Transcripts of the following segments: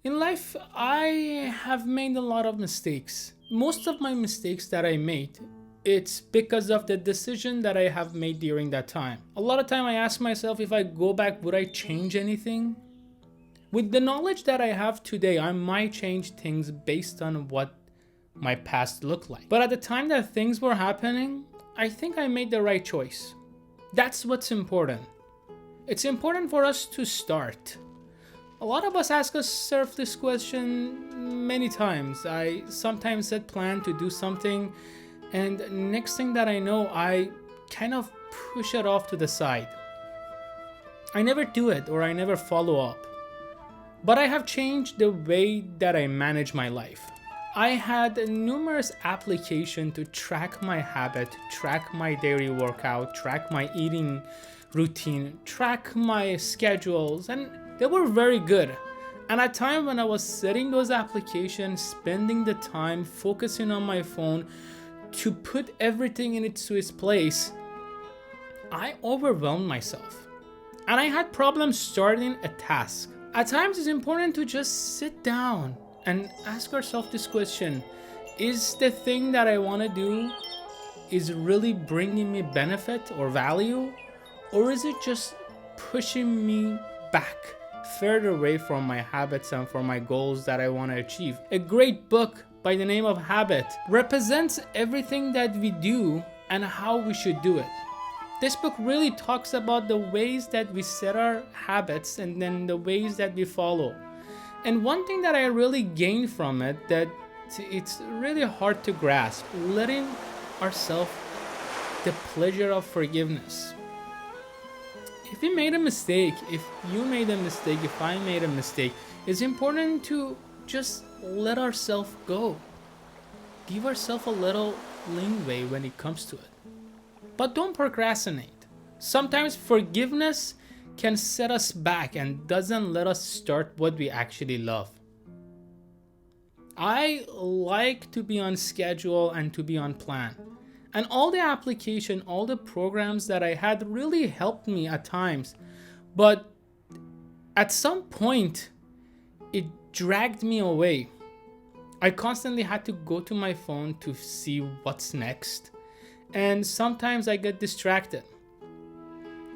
In life, I have made a lot of mistakes. Most of my mistakes that I made, it's because of the decision that I have made during that time. A lot of time I ask myself, if I go back, would I change anything? With the knowledge that I have today, I might change things based on what my past looked like. But at the time that things were happening, I think I made the right choice. That's what's important. It's important for us to start. A lot of us ask ourselves this question many times. I sometimes set plan to do something, and next thing that I know, I kind of push it off to the side. I never do it or I never follow up. But I have changed the way that I manage my life. I had numerous applications to track my habit, track my daily workout, track my eating routine, track my schedules, and they were very good. And at time when I was setting those applications, spending the time focusing on my phone to put everything in its place, I overwhelmed myself. And I had problems starting a task. At times it's important to just sit down and ask ourselves this question: is the thing that I want to do is really bringing me benefit or value, or is it just pushing me back further away from my habits and from my goals that I want to achieve? A great book by the name of Habit represents everything that we do and how we should do it. This book really talks about the ways that we set our habits and then the ways that we follow. And one thing that I really gained from it, that it's really hard to grasp, letting ourselves the pleasure of forgiveness. If we made a mistake, if you made a mistake, if I made a mistake, it's important to just let ourselves go. Give ourselves a little leeway when it comes to it. But don't procrastinate. Sometimes forgiveness can set us back and doesn't let us start what we actually love. I like to be on schedule and to be on plan. And all the application, all the programs that I had really helped me at times. But at some point, it dragged me away. I constantly had to go to my phone to see what's next. And sometimes I get distracted.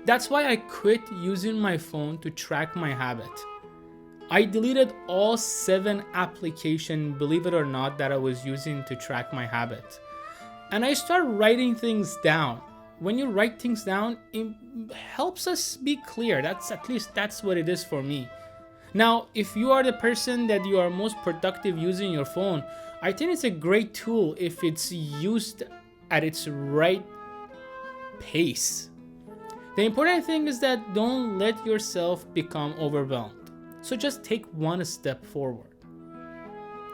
That's why I quit using my phone to track my habit. I deleted all 7 applications, believe it or not, that I was using to track my habit. And I start writing things down. When you write things down, it helps us be clear. That's what it is for me. Now, if you are the person that you are most productive using your phone, I think it's a great tool if it's used at its right pace. The important thing is that don't let yourself become overwhelmed. So just take one step forward.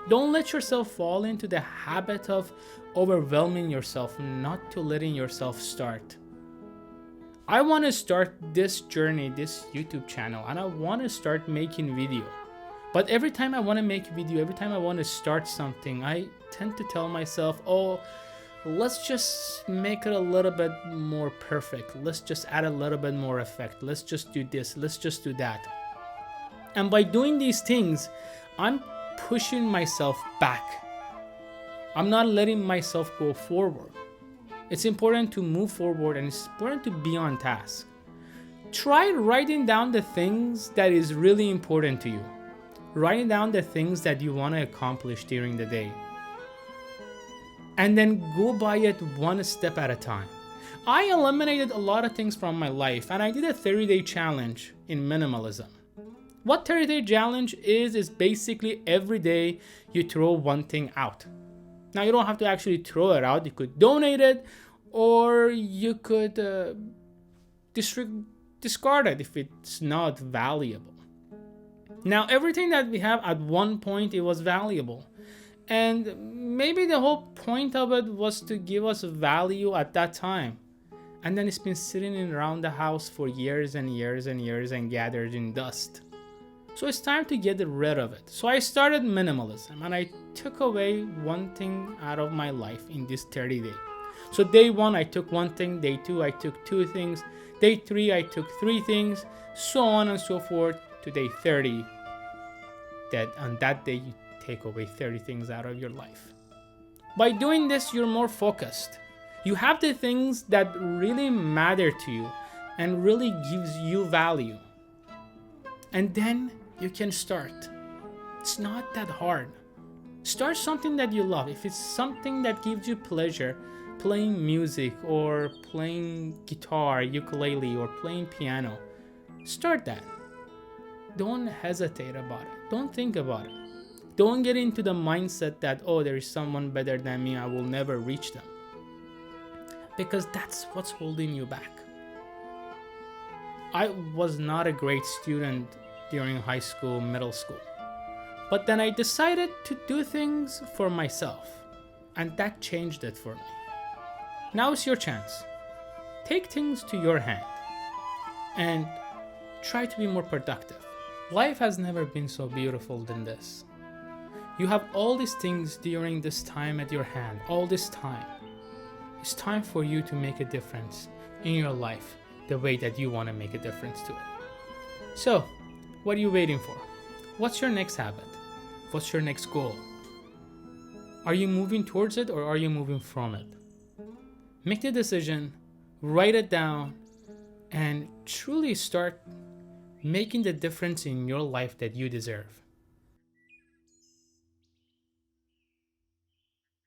Don't let yourself fall into the habit of overwhelming yourself, not to letting yourself start. I want to start this journey, this YouTube channel, and I want to start making video. But every time I want to make video, every time I want to start something, I tend to tell myself, oh, let's just make it a little bit more perfect. Let's just add a little bit more effect. Let's just do this. Let's just do that. And by doing these things, I'm pushing myself back. I'm not letting myself go forward. It's important to move forward and it's important to be on task. Try writing down the things that is really important to you. Writing down the things that you want to accomplish during the day. And then go by it one step at a time. I eliminated a lot of things from my life and I did a 30-day challenge in minimalism. What 30-day challenge is basically every day you throw one thing out. Now you don't have to actually throw it out. You could donate it or you could discard it if it's not valuable. Now everything that we have at one point, it was valuable. And maybe the whole point of it was to give us value at that time. And then it's been sitting around the house for years and years and years and gathered in dust. So it's time to get rid of it. So I started minimalism and I took away one thing out of my life in this 30 days. So day 1, I took one thing. Day 2, I took 2 things. Day 3, I took 3 things. So on and so forth to day 30. that on that day you take away 30 things out of your life. By doing this, you're more focused. You have the things that really matter to you and really gives you value. And then you can start. It's not that hard. Start something that you love. If it's something that gives you pleasure, playing music or playing guitar, ukulele, or playing piano, start that. Don't hesitate about it. Don't think about it. Don't get into the mindset that, oh, there is someone better than me, I will never reach them. Because that's what's holding you back. I was not a great student during high school, middle school. But then I decided to do things for myself. And that changed it for me. Now is your chance. Take things to your hand and try to be more productive. Life has never been so beautiful than this. You have all these things during this time at your hand, all this time. It's time for you to make a difference in your life the way that you want to make a difference to it. So, what are you waiting for? What's your next habit? What's your next goal? Are you moving towards it or are you moving from it? Make the decision, write it down, and truly start making the difference in your life that you deserve.